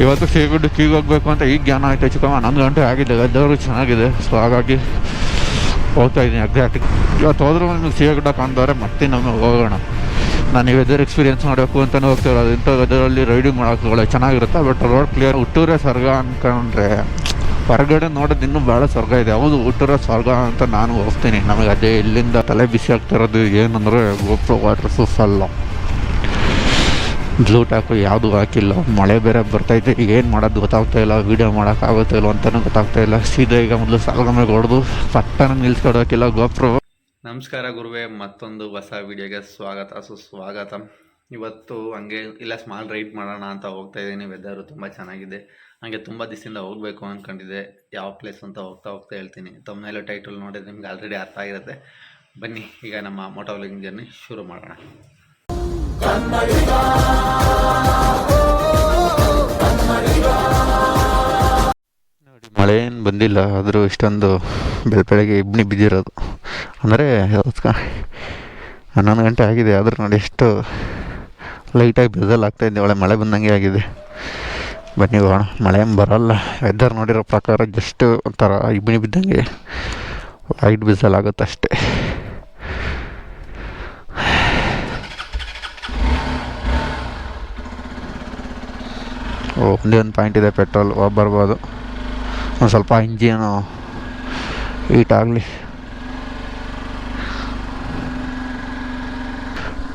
ಇವತ್ತು ಶ್ರೀಗುಡ್ಡಕ್ಕೆ ಹೋಗ್ಬೇಕು ಅಂತ ಈಗ ಜ್ಞಾನ ಆಯ್ತು. ಚಿಕ್ಕಮ್ಮ 11 ಗಂಟೆ ಆಗಿದೆ, ವೆದರ್ ಚೆನ್ನಾಗಿದೆ. ಸೊ ಹಾಗಾಗಿ ಹೋಗ್ತಾ ಇದ್ದೀನಿ ಎಕ್ಸಾಕ್ಟ್. ಇವತ್ತು ಹೋದ್ರೂ ನಿಮಗೆ ಶ್ರೀಗುಡ್ಡ ಕಾಣ್ದವ್ರೆ ಮತ್ತೆ ನಮಗೆ ಹೋಗೋಣ. ನಾನು ಈ ವೆದರ್ ಎಕ್ಸ್ಪೀರಿಯೆನ್ಸ್ ಮಾಡಬೇಕು ಅಂತಲೇ ಹೋಗ್ತಿರೋದು. ಇಂಥ ವೆದರಲ್ಲಿ ರೈಡಿಂಗ್ ಮಾಡೋಕ್ಕೆ ಒಳ್ಳೆ ಚೆನ್ನಾಗಿರುತ್ತೆ. But road clear. ಹುಟ್ಟೂರೇ ಸ್ವರ್ಗ ಅಂದ್ಕೊಂಡ್ರೆ ಹೊರಗಡೆ ನೋಡೋದು ಇನ್ನೂ ಭಾಳ ಸ್ವರ್ಗ ಇದೆ. ಹೌದು, ಹುಟ್ಟೂರೇ ಸ್ವರ್ಗ ಅಂತ ನಾನು ಹೋಗ್ತೀನಿ. ನಮಗೆ ಅದೇ ಇಲ್ಲಿಂದ ತಲೆ ಬಿಸಿ ಆಗ್ತಿರೋದು ಏನಂದರೆ ಗೋಪ್ರೋ ವಾಟರ್ ಪ್ರೂಫ್ ಅಲ್ಲ, ಬ್ಲೂ ಟ್ಯಾಪು ಯಾವುದೂ ಹಾಕಿಲ್ಲ. ಮಳೆ ಬೇರೆ ಬರ್ತೈತೆ, ಏನು ಮಾಡೋದು ಗೊತ್ತಾಗ್ತಾಯಿಲ್ಲ. ವೀಡಿಯೋ ಮಾಡೋಕ್ಕಾಗುತ್ತೋ ಇಲ್ಲೋ ಅಂತಲೂ ಗೊತ್ತಾಗ್ತಾಯಿಲ್ಲ. ಸೀದಾ ಈಗ ಮೊದಲು ಸಾಲ್ಗಮ್ಮೆಗೆ ಹೊಡೆದು ಪಟ್ಟನ ನಿಲ್ಸ್ಕೊಡೋಕ್ಕಿಲ್ಲ ಗೋಪ್ರೋ. ನಮಸ್ಕಾರ ಗುರುವೇ, ಮತ್ತೊಂದು ಹೊಸ ವಿಡಿಯೋಗೆ ಸುಸ್ವಾಗತ. ಇವತ್ತು ಹಂಗೆ ಇಲ್ಲ ಸ್ಮಾಲ್ ರೈಡ್ ಮಾಡೋಣ ಅಂತ ಹೋಗ್ತಾ ಇದ್ದೀನಿ. ವೆದರು ತುಂಬ ಚೆನ್ನಾಗಿದೆ. ಹಾಗೆ ತುಂಬ ದಿವಸದಿಂದ ಹೋಗಬೇಕು ಅಂದ್ಕೊಂಡಿದ್ದೆ. ಯಾವ ಪ್ಲೇಸ್ ಅಂತ ಹೋಗ್ತಾ ಹೇಳ್ತೀನಿ. ತಮ್ಮನೆಲ್ಲ ಟೈಟಲ್ ನೋಡಿದ್ರೆ ನಿಮ್ಗೆ ಆಲ್ರೆಡಿ ಅರ್ಥ ಆಗಿರುತ್ತೆ. ಬನ್ನಿ ಈಗ ನಮ್ಮ ಮೋಟೋ ವ್ಲಾಗಿಂಗ್ ಜರ್ನಿ ಶುರು ಮಾಡೋಣ. ನೋಡಿ, ಮಳೆ ಏನು ಬಂದಿಲ್ಲ, ಆದರೂ ಇಷ್ಟೊಂದು ಬೆಳಗ್ಗೆ ಇಬ್ಬನಿ ಬಿದ್ದಿರೋದು. ಅಂದರೆ 11 ಗಂಟೆ ಆಗಿದೆ, ಆದರೂ ನೋಡಿ ಎಷ್ಟು ಲೈಟಾಗಿ ಬಿಸಲ್ ಆಗ್ತಾಯಿದ್ದೆ. ಒಳ್ಳೆ ಮಳೆ ಬಂದಂಗೆ ಆಗಿದೆ. ಬನ್ನಿ ಹೋಗೋಣ. ಮಳೆ ಏನು ಬರೋಲ್ಲ. ವೆದರ್ ನೋಡಿರೋ ಪ್ರಕಾರ ಜಸ್ಟ್ ಒಂಥರ ಇಬ್ಬನಿ ಬಿದ್ದಂಗೆ ಲೈಟ್ ಬಿಸಲ್ ಆಗುತ್ತೆ ಅಷ್ಟೇ. ಒಂದೇ ಒಂದು ಪಾಯಿಂಟ್ ಇದೆ, ಪೆಟ್ರೋಲ್ ಬರ್ಬೋದು. ಒಂದು ಸ್ವಲ್ಪ ಇಂಜಿನು ಹೀಟ್ ಆಗಲಿ.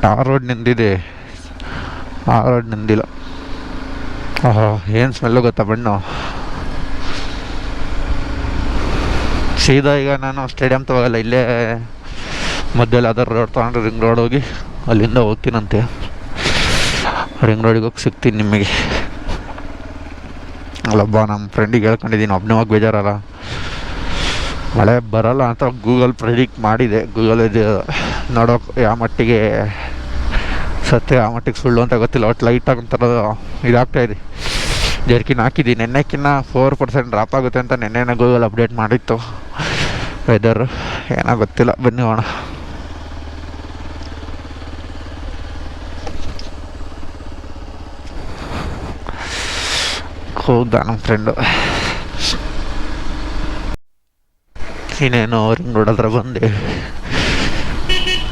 ಟಾರ್ ರೋಡ್ ನಿಂದಿದೆ, ಆ ರೋಡ್ ನಿಂದಿಲ್ಲ. ಏನು ಸ್ಮೆಲ್ಲು ಗೊತ್ತಾ ಬಣ್ಣು. ಸೀದಾ ಈಗ ನಾನು ಸ್ಟೇಡಿಯಂ ತಗೋಲ್ಲ, ಇಲ್ಲೇ ಮಧ್ಯದಲ್ಲಿ ಅದರ ರೋಡ್ ತೊಗೊಂಡು ರಿಂಗ್ ರೋಡ್ ಹೋಗಿ ಅಲ್ಲಿಂದ ಹೋಗ್ತೀನಂತೆ. ರಿಂಗ್ ರೋಡಿಗೆ ಹೋಗಿ ಸಿಗ್ತೀನಿ ನಿಮಗೆ. ಅಲ್ಲೊಬ್ಬ ನಮ್ಮ ಫ್ರೆಂಡಿಗೆ ಹೇಳ್ಕೊಂಡಿದ್ದೀನಿ, ಒಬ್ಬನೇ ಹೋಗಿ ಬೇಜಾರಲ್ಲ. ಮಳೆ ಬರೋಲ್ಲ ಅಂತ ಗೂಗಲ್ ಪ್ರೆಡಿಕ್ಟ್ ಮಾಡಿದೆ. ಗೂಗಲ್ ಇದು ನೋಡೋಕೆ ಯಾವ ಮಟ್ಟಿಗೆ ಸತ್ಯ ಯಾವ ಮಟ್ಟಿಗೆ ಸುಳ್ಳು ಅಂತ ಗೊತ್ತಿಲ್ಲ. ಒಟ್ಟು ಲೈಟಾಗಿ ಒಂಥರ ಇದಾಗ್ತಾಯಿದೆ. ಜರ್ಕಿನ್ ಹಾಕಿದ್ದೀನಿ. ನೆನ್ನೆಕ್ಕಿನ್ನ 4% ಡ್ರಾಪ್ ಆಗುತ್ತೆ ಅಂತ ನೆನ್ನೆನೇ ಗೂಗಲ್ ಅಪ್ಡೇಟ್ ಮಾಡಿತ್ತು. ವೆದರು ಏನೋ ಗೊತ್ತಿಲ್ಲ. ಬನ್ನಿ ಹೋಗೋಣ. ಹೌದಾ ನಮ್ಮ ಫ್ರೆಂಡು ಇನ್ನೇನು ರಿಂಗ್ ರೋಡ್ ಹತ್ರ ಬಂದೆ.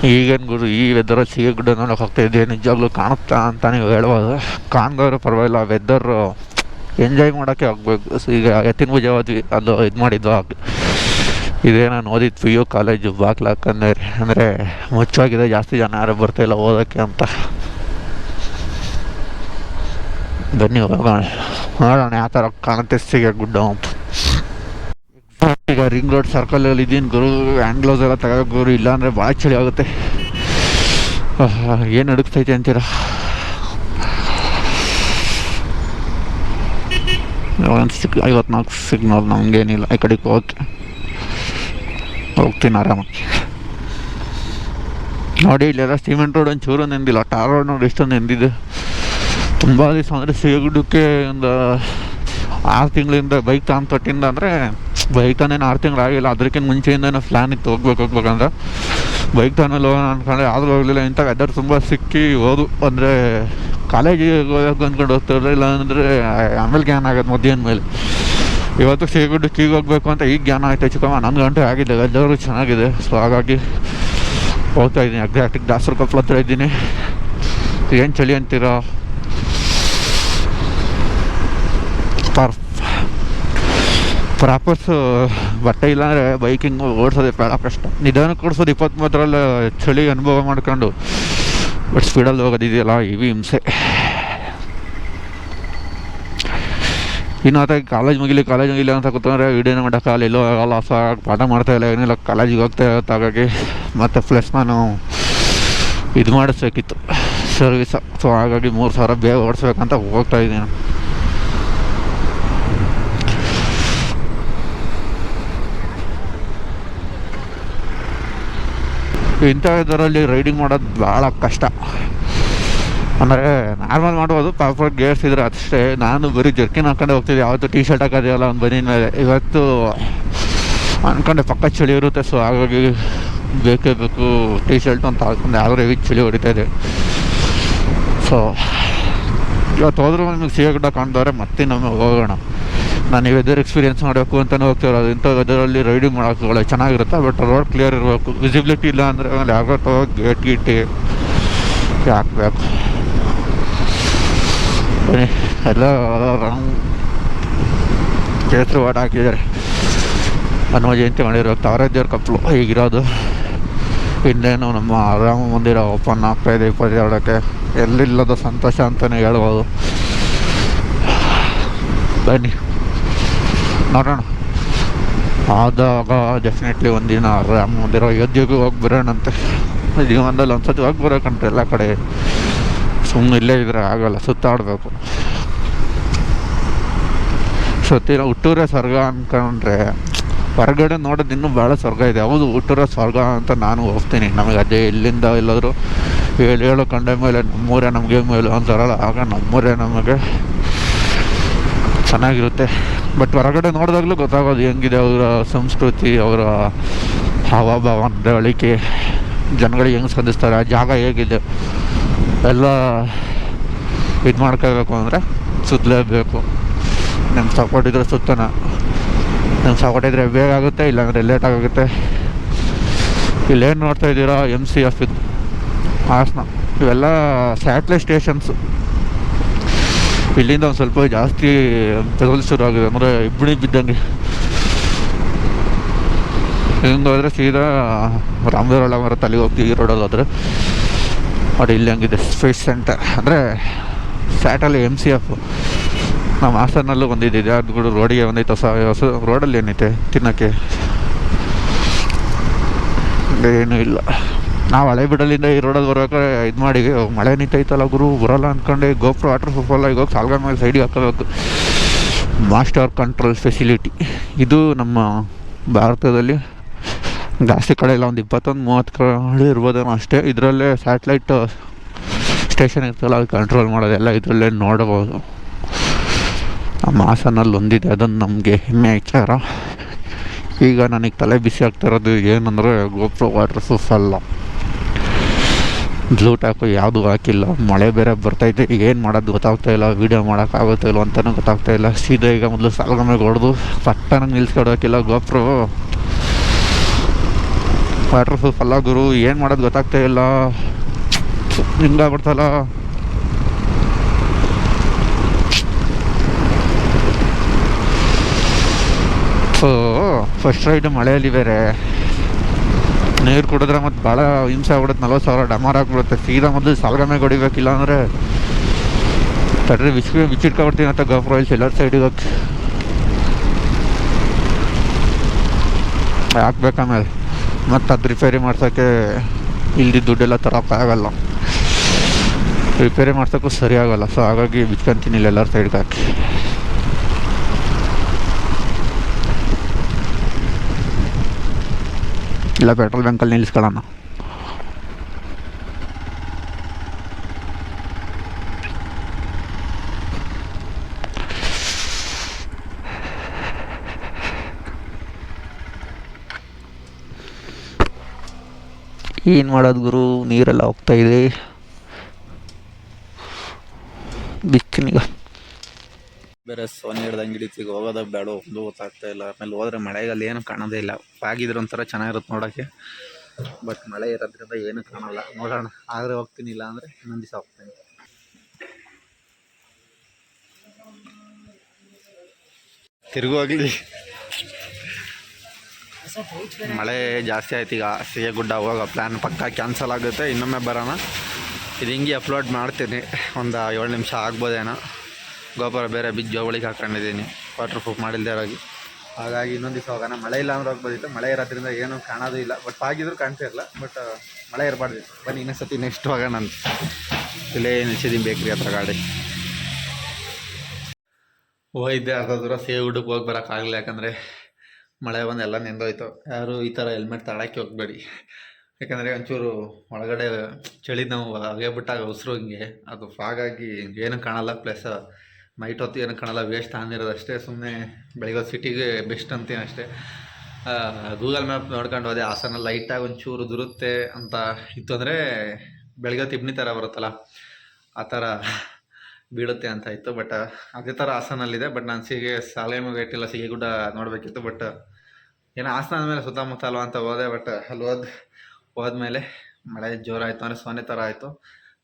ಈಗೇನು ಗುರು, ಈ ವೆದರಲ್ಲಿ ಶ್ರೀಗುಡ್ಡ ನೋಡೋಕೆ ಹೋಗ್ತಾಯಿದ್ದೆ. ನಿಜವಾಗ್ಲೂ ಕಾಣುತ್ತಾ ಅಂತ ನೀವು ಹೇಳ್ಬೋದು. ಕಾಣ್ದವ್ರು ಪರವಾಗಿಲ್ಲ, ವೆದರು ಎಂಜಾಯ್ ಮಾಡೋಕ್ಕೆ ಹೋಗ್ಬೇಕು. ಈಗ ಎತ್ತಿನ ಪೂಜೆ ಹೋದ್ವಿ, ಅದು ಇದು ಮಾಡಿದ್ವು. ಇದೇ ನಾನು ಓದಿದ್ದು PU ಕಾಲೇಜು ಬಾಗ್ಲು ಹಾಕಂದ್ರೆ. ಅಂದರೆ ಮುಚ್ಚವಾಗಿದೆ, ಜಾಸ್ತಿ ಜನ ಯಾರು ಬರ್ತಾಯಿಲ್ಲ ಓದೋಕ್ಕೆ ಅಂತ. ಬನ್ನಿ ಹೋಗೋಣ, ನೋಡೋಣ ಯಾವ ಥರ ಕಾಣುತ್ತೆ ಶ್ರೀಗುಡ್ಡ ಅಂತ. ಈಗ ರಿಂಗ್ ರೋಡ್ ಸರ್ಕಲಲ್ಲಿ ಇದ್ದೀನಿ ಗುರು. ಹ್ಯಾಂಡ್ ಗ್ಲೌಸ್ ಎಲ್ಲ ತಗೋ ಗುರು, ಇಲ್ಲಾಂದರೆ ಭಾಳ ಚಳಿ ಆಗುತ್ತೆ. ಏನು ಅಡುಕ್ತೈತೆ ಅಂತೀರ. 54 ಸಿಗ್ನಲ್, ನಮಗೇನಿಲ್ಲ. ಈ ಕಡೆಗೆ ಹೋಗ್ತೀನಿ ಆರಾಮಾಗಿ. ನೋಡಿ, ಇಲ್ಲೆಲ್ಲ ಸಿಮೆಂಟ್ ರೋಡ್ ಒಂಚೂರು ನೆಂದಿಲ್ಲ. ಟಾರ್ ರೋಡ್ ನೋಡಿ ಎಷ್ಟೊಂದು ನೆಂದಿದೆ. ತುಂಬ ದಿವಸ ಅಂದರೆ ಶ್ರೀಗುಡ್ಡಕ್ಕೆ ಒಂದು 6 ತಿಂಗಳಿಂದ ಬೈಕ್ ತೊಟ್ಟಿಂದ, ಅಂದರೆ ಬೈಕ್ ತಾನೇನು 6 ತಿಂಗಳು ಆಗಿಲ್ಲ. ಅದಕ್ಕಿಂತ ಮುಂಚೆಯಿಂದನೇ ಪ್ಲ್ಯಾನ್ ಇತ್ತು ಹೋಗ್ಬೇಕಂದ್ರೆ. ಬೈಕ್ ತಾನಲ್ಲಿ ಹೋಗೋಣ ಅಂದ್ಕೊಂಡ್ರೆ ಆದರೂ ಹೋಗಲಿಲ್ಲ. ಇಂಥ ವೆದರ್ ತುಂಬ ಸಿಕ್ಕಿ ಹೋದು. ಅಂದರೆ ಕಾಲೇಜಿಗೆ ಹೋಗೋಕೆ ಅಂದ್ಕೊಂಡು ಹೋಗ್ತಿರಲಿಲ್ಲ, ಇಲ್ಲ ಅಂದರೆ ಆಮೇಲೆ ಜ್ಞಾನ ಆಗೋದು ಮಧ್ಯಾಹ್ನ ಮೇಲೆ. ಇವತ್ತು ಶ್ರೀಗುಡ್ಡಕ್ಕೆ ಹೋಗ್ಬೇಕು ಅಂತ ಈಗ ಜ್ಞಾನ ಆಯ್ತು. ಚಿಕ್ಕಮ್ಮ 11 ಗಂಟೆ ಆಗಿದೆ, ವೆದರ್ ಚೆನ್ನಾಗಿದೆ. ಸೊ ಹಾಗಾಗಿ ಹೋಗ್ತಾ ಇದ್ದೀನಿ. ಎಕ್ಸಾಕ್ಟಿಗೆ ದಾಸರ ಕೊಪ್ಪಳ ಹತ್ರ ಇದ್ದೀನಿ. ಏನು ಚಳಿ ಅಂತೀರಾ. ಪ್ರಾಪರ್ಸ್ ಬಟ್ಟೆ ಇಲ್ಲಾಂದರೆ ಬೈಕಿಂಗ್ ಓಡಿಸೋದೇ ಭಾಳ ಕಷ್ಟ. ನಿಧಾನಕ್ಕೆ ಓಡಿಸೋದು 23ರಲ್ಲಿ ಚಳಿ ಅನುಭವ ಮಾಡ್ಕೊಂಡು. ಬಟ್ ಸ್ಪೀಡಲ್ಲಿ ಹೋಗೋದಿದೆಯಲ್ಲ, ಇವಿ ಹಿಂಸೆ. ಇನ್ನು ಆತಾಗಿ ಕಾಲೇಜ್ ಮುಗಿಲಿ ಅಂತ ಕೂತ್ಕೊಂಡ್ರೆ ವೀಡಿಯೋನ ಮಾಡೋಕ್ಕಾಗಲ್ಲ, ಎಲ್ಲೋ ಆಗಲ್ಲ. ಪಾಠ ಮಾಡ್ತಾಯಿಲ್ಲ, ಏನಿಲ್ಲ. ಕಾಲೇಜಿಗೆ ಹೋಗ್ತಾ ಇರುತ್ತೆ. ಹಾಗಾಗಿ ಮತ್ತು ಪ್ಲಸ್ ನಾನು ಇದು ಮಾಡಿಸ್ಬೇಕಿತ್ತು, ಸರ್ವಿಸ. ಸೊ ಹಾಗಾಗಿ 3,000 ಬೇಗ ಓಡಿಸ್ಬೇಕಂತ ಹೋಗ್ತಾಯಿದ್ದೀನಿ. ಇಂಥ ಇದರಲ್ಲಿ ರೈಡಿಂಗ್ ಮಾಡೋದು ಭಾಳ ಕಷ್ಟ. ಅಂದರೆ ನಾರ್ಮಲ್ ಮಾಡ್ಬೋದು, ಪ್ರಾಪರ್ ಗೇರ್ಸ್ ಇದ್ರೆ ಅಷ್ಟೇ. ನಾನು ಬರೀ ಜರ್ಕಿನ್ ಹಾಕ್ಕೊಂಡೆ ಹೋಗ್ತಿದ್ದೆ. ಯಾವತ್ತೂ ಟೀ ಶರ್ಟ್ ಹಾಕೋದಿಲ್ಲ ಒಂದು ಬನ್ನಿನ ಮೇಲೆ. ಇವತ್ತು ಅಂದ್ಕೊಂಡೆ ಪಕ್ಕ ಚಳಿ ಇರುತ್ತೆ. ಸೊ ಹಾಗಾಗಿ ಬೇಕೇ ಬೇಕು ಟೀ ಶರ್ಟ್ ಅಂತ ಹಾಕ್ಕೊಂಡು. ಆದರೆ ಹೆವಿ ಚಳಿ ಹೊಡಿತಾಯಿದೆ. ಸೊ ಇವತ್ತು ಹೋದ್ರೂ ನಿಮಗೆ ಸಿಗಗುಡ್ಡ ಕಾಣ್ದವ್ರೆ ಮತ್ತೆ ನಮಗೆ ಹೋಗೋಣ. ನಾನು ಈ ವೆದರ್ ಎಕ್ಸ್ಪೀರಿಯೆನ್ಸ್ ಮಾಡಬೇಕು ಅಂತಲೇ ಹೋಗ್ತಿರೋದು. ಇಂಥ ವೆದರಲ್ಲಿ ರೈಡಿಂಗ್ ಮಾಡೋಕ್ಕೆ ಚೆನ್ನಾಗಿರುತ್ತೆ, ಬಟ್ ರೋಡ್ ಕ್ಲಿಯರ್ ಇರಬೇಕು. ವಿಸಿಬಿಲಿಟಿ ಇಲ್ಲ ಅಂದರೆ ಆಮೇಲೆ ಯಾವತ್ತೋ ಗೇಟ್ ಗೀಟಿ ಹಾಕ್ಬೇಕು. ಎಲ್ಲ ಕೇಸರಿ ವಾಟ ಹಾಕಿದ್ದಾರೆ. ಹನುಮ ಜಯಂತಿ ಮಾಡಿರೋ ತಾವರೆದೇವ್ರ ಕಪ್ಪಲು ಹೀಗಿರೋದು. ಇನ್ನೇನು ನಮ್ಮ ರಾಮ ಮಂದಿರ ಓಪನ್ ಆಗ್ತಾಯಿದೆ 22ಕ್ಕೆ. ಎಲ್ಲಿಲ್ಲದ ಸಂತೋಷ ಅಂತಲೇ ಹೇಳ್ಬೋದು. ಬನ್ನಿ ನೋಡೋಣ. ಆದಾಗ ಡೆಫಿನೆಟ್ಲಿ ಒಂದಿನ ರಾಮ ಮಂದಿರ ಅಯೋಧ್ಯೆಗೂ ಹೋಗಿ ಬರೋಣಂತೆ. ಜೀವನದಲ್ಲಿ ಒಂದು ಸತಿ ಹೋಗಿ ಬರೋಕಂಟ್ರೆ ಎಲ್ಲ ಕಡೆ. ಸುಮ್ಮನೆ ಇಲ್ಲೇ ಇದ್ರೆ ಆಗೋಲ್ಲ, ಸುತ್ತಾಡಬೇಕು. ಸತಿ ಹುಟ್ಟೂರೇ ಸ್ವರ್ಗ ಅಂದ್ಕೊಂಡ್ರೆ ಹೊರಗಡೆ ನೋಡೋದು ಇನ್ನೂ ಭಾಳ ಸ್ವರ್ಗ ಇದೆ. ಹೌದು, ಹುಟ್ಟೂರೇ ಸ್ವರ್ಗ ಅಂತ ನಾನು ಹೋಗ್ತೀನಿ. ನಮಗೆ ಅದೇ ಇಲ್ಲಿಂದ ಎಲ್ಲಾದರೂ ಹೇಳು ಕಂಡ ಮೇಲೆ ನಮ್ಮೂರೇ ನಮಗೆ ಮೇಲು ಅಂತಾರಲ್ಲ, ಆಗ ನಮ್ಮೂರೇ ನಮಗೆ ಚೆನ್ನಾಗಿರುತ್ತೆ. ಬಟ್ ಹೊರಗಡೆ ನೋಡಿದಾಗಲೂ ಗೊತ್ತಾಗೋದು ಹೆಂಗಿದೆ ಅವರ ಸಂಸ್ಕೃತಿ, ಅವರ ಹಾವಭಾವ, ನಡವಳಿಕೆ, ಜನಗಳಿಗೆ ಹೆಂಗೆ ಸ್ಪಂದಿಸ್ತಾರೆ, ಆ ಜಾಗ ಹೇಗಿದೆ ಎಲ್ಲ ಇದು ಮಾಡ್ಕೋಬೇಕು ಅಂದರೆ ಸುತ್ತಲೇಬೇಕು. ನಮ್ಮ ಸಪೋರ್ಟ್ ಇದ್ರೆ ಸುತ್ತನ, ನಮ್ಮ ಸಪೋರ್ಟ್ ಇದ್ದರೆ ಬೇಗ ಆಗುತ್ತೆ, ಇಲ್ಲಾಂದರೆ ಲೇಟ್ ಆಗುತ್ತೆ. ಇಲ್ಲೇನು ನೋಡ್ತಾ ಇದ್ದೀರಾ MCF ಇದು ಹಾಸನ, ಇವೆಲ್ಲ ಸ್ಯಾಟ್ಲೈಟ್ ಸ್ಟೇಷನ್ಸು. ಇಲ್ಲಿಂದ ಒಂದು ಸ್ವಲ್ಪ ಜಾಸ್ತಿ ತಗೊಳ್ಳಿ ಶುರು ಆಗಿದೆ, ಅಂದರೆ ಇಬ್ಬನಿ ಬಿದ್ದಂಗೆ. ಹಿಂಗೆ ಹೋದರೆ ಸೀದಾ ರಾಮದೇವರಳ್ಳ ಬರುತ್ತೆ, ಅಲ್ಲಿಗೆ ಹೋಗ್ತೀವಿ. ಈ ರೋಡಲ್ಲಿ ಹೋದರೆ ನೋಡಿ ಇಲ್ಲಿ ಹಂಗಿದೆ ಸ್ಪೇಸ್ ಸೆಂಟರ್, ಅಂದರೆ ಸ್ಯಾಟಲ್ಲಿ MCF. ನಮ್ಮ ಹಾಸನಲ್ಲೂ ಬಂದಿದ್ದಿದೆ, ಅದು ಕೂಡ ರೋಡಿಗೆ ಬಂದೈತೆ. ಹೊಸ ರೋಡಲ್ಲಿ ಏನೈತೆ ತಿನ್ನೋಕ್ಕೆ? ಏನೂ ಇಲ್ಲ. ನಾವು ಹಳೆ ಬಿಡಲಿಂದ ಈ ರೋಡಲ್ಲಿ ಬರ್ಬೇಕಾದ್ರೆ ಇದು ಮಾಡಿ ಮಳೆ ನಿಂತೈತಲ್ಲ ಗುರು ಬರೋಲ್ಲ ಅಂದ್ಕೊಂಡು ಗೋಪುರ ವಾಟರ್ ಪ್ರೂಫಲ್ಲ ಈಗ ಹೋಗಿ ಸಾಲ್ಗ ಮೇಲೆ ಸೈಡಿಗೆ ಹಾಕೋಬೇಕು. ಮಾಸ್ಟರ್ ಕಂಟ್ರೋಲ್ ಫೆಸಿಲಿಟಿ ಇದು ನಮ್ಮ ಭಾರತದಲ್ಲಿ ಜಾಸ್ತಿ ಕಡೆ ಇಲ್ಲ, ಒಂದು 21-30 ಕಡೆ ಇರ್ಬೋದೇನೋ ಅಷ್ಟೇ. ಇದರಲ್ಲೇ ಸ್ಯಾಟ್ಲೈಟ್ ಸ್ಟೇಷನ್ ಇರ್ತಲ್ಲ, ಅದು ಕಂಟ್ರೋಲ್ ಮಾಡೋದೆಲ್ಲ ಇದರಲ್ಲೇ ನೋಡ್ಬೋದು. ನಮ್ಮ ಹಾಸನಲ್ಲಿ ಒಂದಿದೆ, ಅದನ್ನು ನಮಗೆ ಹೆಮ್ಮೆ ವಿಚಾರ. ಈಗ ನನಗೆ ತಲೆ ಬಿಸಿ ಆಗ್ತಿರೋದು ಏನಂದರೆ ಗೋಪುರ ವಾಟರ್ ಪ್ರೂಫ್ ಅಲ್ಲ, ಬ್ಲೂ ಟ್ಯಾಪು ಯಾವುದೂ ಹಾಕಿಲ್ಲ. ಮಳೆ ಬೇರೆ ಬರ್ತೈತೆ, ಈಗ ಏನು ಮಾಡೋದು ಗೊತ್ತಾಗ್ತಾಯಿಲ್ಲ, ವೀಡಿಯೋ ಮಾಡೋಕ್ಕಾಗುತ್ತೋ ಇಲ್ಲ ಅಂತಲೂ ಗೊತ್ತಾಗ್ತಾಯಿಲ್ಲ. ಸೀದಾ ಈಗ ಮೊದಲು ಸಾಲ್ಗಮ್ಮೆಗೆ ಹೊಡೆದು ಪಟ್ಟನಾಗಿ ನಿಲ್ಸ್ಕೊಡೋಕ್ಕಿಲ್ಲ. ಗೋಪುರ ವಾಟರ್ ಪ್ರೂಫ್ ಅಲ್ಲ ಗುರು, ಏನು ಮಾಡೋದು ಗೊತ್ತಾಗ್ತಾಯಿಲ್ಲ, ಹಿಂಗಾಗ್ಬಿಡ್ತಲ್ಲ. ಸೊ ಫಸ್ಟ್ ರೈಡು ಮಳೆಯಲ್ಲಿ ಬೇರೆ ನೀರು ಕುಡಿದ್ರೆ ಮತ್ತು ಭಾಳ ಹಿಂಸೆ ಆಗ್ಬಿಡುತ್ತೆ. 40,000 ಡಮಾರ್ ಆಗಿಬಿಡುತ್ತೆ. ಸೀದಾ ಮೊದಲು ಸಾಲ್ಗಮ್ಮೆಗೆ ಹೊಡಿಬೇಕಿಲ್ಲ ಅಂದರೆ ತಡ್ರಿ ಬಿಚ್ಚಿಟ್ಕೊಬಿಡ್ತೀನಿ ಅಂತ ಗೋಪುರ ಇಲ್ಲಿ ಎಲ್ಲರ ಸೈಡಿಗೆ ಹಾಕ್ಬೇಕಮೇಲೆ ಮತ್ತು ಅದು ರಿಪೇರಿ ಮಾಡ್ಸೋಕ್ಕೆ ಇಲ್ದಿದ್ದು ದುಡ್ಡೆಲ್ಲ ತರೋಕ್ಕಾಗಲ್ಲ, ರಿಪೇರಿ ಮಾಡ್ಸೋಕ್ಕೂ ಸರಿ ಆಗೋಲ್ಲ. ಸೊ ಹಾಗಾಗಿ ಬಿಚ್ಕೊಂತೀನಿ ಇಲ್ಲಿ ಎಲ್ಲರ ಸೈಡ್ಗೆ ಹಾಕಿ. ಇಲ್ಲ ಪೆಟ್ರೋಲ್ ಬ್ಯಾಂಕಲ್ಲಿ ನಿಲ್ಲಿಸ್ಕೊಳ್ಳೋಣ. ಏನು ಮಾಡೋದು ಗುರು, ನೀರೆಲ್ಲ ಹೋಗ್ತಾಯಿದೆ ಬಿಕ್ಕನಿಗ. ಬೇರೆ ಸೋನಿ ಹಿಡ್ದಂಗೆ ಹಿಡಿತೀಗ ಹೋಗೋದಾಗ ಬೇಡ ಒಂದು ಗೊತ್ತಾಗ್ತಾ ಇಲ್ಲ. ಆಮೇಲೆ ಹೋದ್ರೆ ಮಳೆಗಲ್ಲಿ ಏನು ಕಾಣೋದೇ ಇಲ್ಲ. ಆಗಿದ್ರೆ ಒಂಥರ ಚೆನ್ನಾಗಿರುತ್ತೆ ನೋಡೋಕ್ಕೆ, ಬಟ್ ಮಳೆ ಇರೋದ್ರಿಂದ ಏನು ಕಾಣಲ್ಲ. ನೋಡೋಣ, ಆದರೆ ಹೋಗ್ತೀನಿ, ಇಲ್ಲ ಅಂದರೆ ಇನ್ನೊಂದು ದಿವಸ ಹೋಗ್ತೀನಿ. ತಿರುಗುವಾಗಲಿ ಮಳೆ ಜಾಸ್ತಿ ಆಯ್ತು. ಈಗ ಸಿಗಗುಡ್ಡ ಹೋಗೋ ಪ್ಲ್ಯಾನ್ ಪಕ್ಕ ಕ್ಯಾನ್ಸಲ್ ಆಗುತ್ತೆ. ಇನ್ನೊಮ್ಮೆ ಬರೋಣ. ಇದು ಹಿಂಗೆ ಅಪ್ಲೋಡ್ ಮಾಡ್ತೀನಿ, ಒಂದು 7 ನಿಮಿಷ ಆಗ್ಬೋದೇನೋ. ಗೋಪುರ ಬೇರೆ ಬಿದ್ದು ಜೋಳಿಗೆ ಹಾಕೊಂಡಿದ್ದೀನಿ ವಾಟರ್ ಪ್ರೂಫ್ ಮಾಡಿಲ್ದೇರಾಗಿ. ಹಾಗಾಗಿ ಇನ್ನೊಂದು ದಿವಸ ಹೋಗೋಣ. ಮಳೆ ಇಲ್ಲ ಅಂದ್ರೆ ಹೋಗ್ಬೋದಿತ್ತು, ಮಳೆ ಇರೋದ್ರಿಂದ ಏನೂ ಕಾಣೋದು ಇಲ್ಲ. ಬಟ್ ಆಗಿದ್ರು ಕಾಣ್ತಾ ಇರಲ್ಲ, ಬಟ್ ಮಳೆ ಇರಬಾರ್ದಿತ್ತು. ಬನ್ನಿ ಇನ್ನೊಂದು ನೆಕ್ಸ್ಟ್ ಹೋಗೋಣ ಅಂತ ಇಲ್ಲೇ ನಿಲ್ಸಿದ್ದೀನಿ ಬೇಕ್ರಿ ಹತ್ರ ಗಾಡಿ. ಹೋಗಿದ್ದೆ ಅರ್ಧ ದೂರ ಸಿಗಗುಡ್ಡಕ್ಕೆ ಹೋಗಿ ಬರೋಕ್ಕಾಗಲಿಲ್ಲ, ಯಾಕಂದರೆ ಮಳೆ ಬಂದು ಎಲ್ಲ ನೆಂದೋಯ್ತು. ಯಾರು ಈ ಥರ ಹೆಲ್ಮೆಟ್ ತಗೊಳ್ಳೋಕ್ಕೆ ಹೋಗಬೇಡಿ, ಯಾಕಂದರೆ ಒಂಚೂರು ಒಳಗಡೆ ಚಳಿ ನಾವು ಹಾಗೆ ಬಿಟ್ಟಾಗ ಉಸಿರು ಹಿಂಗೆ ಅದು ಫಾಗಾಗಿ ಏನೂ ಕಾಣಲ್ಲ. ಪ್ಲಸ್ ನೈಟ್ ಹೊತ್ತು ಏನೂ ಕಾಣಲ್ಲ, ವೇಸ್ಟ್ ಆಗಿರೋದು ಅಷ್ಟೇ. ಸುಮ್ಮನೆ ಬೆಳಿಗ್ಗೆ ಸಿಟಿಗೆ ಬೆಸ್ಟ್ ಅಂತೀನಿ ಅಷ್ಟೇ. ಗೂಗಲ್ ಮ್ಯಾಪ್ ನೋಡ್ಕೊಂಡು ಹೋದೆ, ಹಾಸನ ಲೈಟಾಗಿ ಒಂಚೂರು ದುರುತ್ತೆ ಅಂತ ಇತ್ತು. ಅಂದರೆ ಬೆಳಿಗ್ಗೆ ಹೊತ್ತು ಇಬ್ನಿ ಥರ ಬರುತ್ತಲ್ಲ, ಆ ಥರ ಬೀಳುತ್ತೆ ಅಂತ ಇತ್ತು. ಬಟ್ ಅದೇ ಥರ ಹಾಸನಲ್ಲಿದೆ. ಬಟ್ ನಾನು ಸಾಲೆಮಗೇಟ್ ಇಲ್ಲ ಸಿಗೇಗುಡ್ಡ ನೋಡಬೇಕಿತ್ತು. ಬಟ್ ಏನೋ ಹಾಸನ ಆದಮೇಲೆ ಸುತ್ತಮುತ್ತ ಅಲ್ವಾ ಅಂತ ಹೋದೆ. ಬಟ್ ಅಲ್ಲಿ ಹೋದ್ಮೇಲೆ ಮಳೆ ಜೋರಾಯಿತು, ಅಂದರೆ ಸೊನ್ನೆ ಥರ ಆಯಿತು.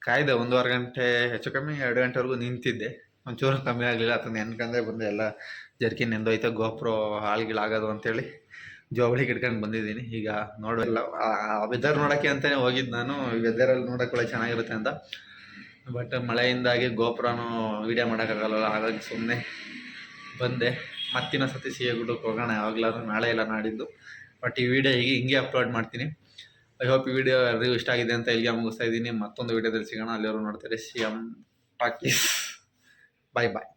ಕಾಯ್ದೆ 1.5 ಗಂಟೆ, ಹೆಚ್ಚು ಕಮ್ಮಿ 2 ಗಂಟೆವರೆಗೂ ನಿಂತಿದ್ದೆ. ಒಂಚೂರು ಕಮ್ಮಿ ಆಗಲಿಲ್ಲ. ಅದನ್ನ ನೆನ್ಕೊಂಡೆ ಬಂದೆ. ಎಲ್ಲ ಜರ್ಕಿನ್ ನೆಂದೋಯ್ತು, ಗೋಪ್ರೋ ಹಾಳ್ಗಿಳಾಗೋದು ಅಂತೇಳಿ ಜೋಬಳಿಗೆ ಇಟ್ಕೊಂಡು ಬಂದಿದ್ದೀನಿ. ಈಗ ನೋಡೋಲ್ಲ, ವೆದರ್ ನೋಡೋಕ್ಕೆ ಅಂತಲೇ ಹೋಗಿದ್ದು ನಾನು. ಈ ವೆದರಲ್ಲಿ ನೋಡೋಕೆ ಒಳ್ಳೆ ಚೆನ್ನಾಗಿರುತ್ತೆ ಅಂತ. ಬಟ್ ಮಳೆಯಿಂದಾಗಿ ಗೋಪ್ರನೂ ವೀಡಿಯೋ ಮಾಡೋಕ್ಕಾಗಲ್ಲ. ಹಾಗಾಗಿ ಸುಮ್ಮನೆ ಬಂದೆ. ಮತ್ತಿನ್ನೊಂದು ಸತಿ ಸಿಗೇಗುಡ್ಡಕ್ಕೆ ಹೋಗೋಣ, ಯಾವಾಗಲಾದ್ರೂ ನಾಳೆ ಇಲ್ಲ ನಾಡಿದ್ದು. ಬಟ್ ಈ ವಿಡಿಯೋ ಹಿಂಗೆ ಅಪ್ಲೋಡ್ ಮಾಡ್ತೀನಿ. ಐ ಹೋಪ್ ಈ ವಿಡಿಯೋ ಎಲ್ಲರಿಗೂ ಇಷ್ಟ ಆಗಿದೆ ಅಂತ ಇಲ್ಲಿಗೆ ಮುಗಿಸ್ತಾ ಇದ್ದೀನಿ. ಮತ್ತೊಂದು ವಿಡಿಯೋದಲ್ಲಿ ಸಿಗೋಣ. ಅಲ್ಲಿವರೆಗೂ ನೋಡ್ತಾರೆ CM ಟಾಕೀಸ್. ಬಾಯ್ ಬಾಯ್.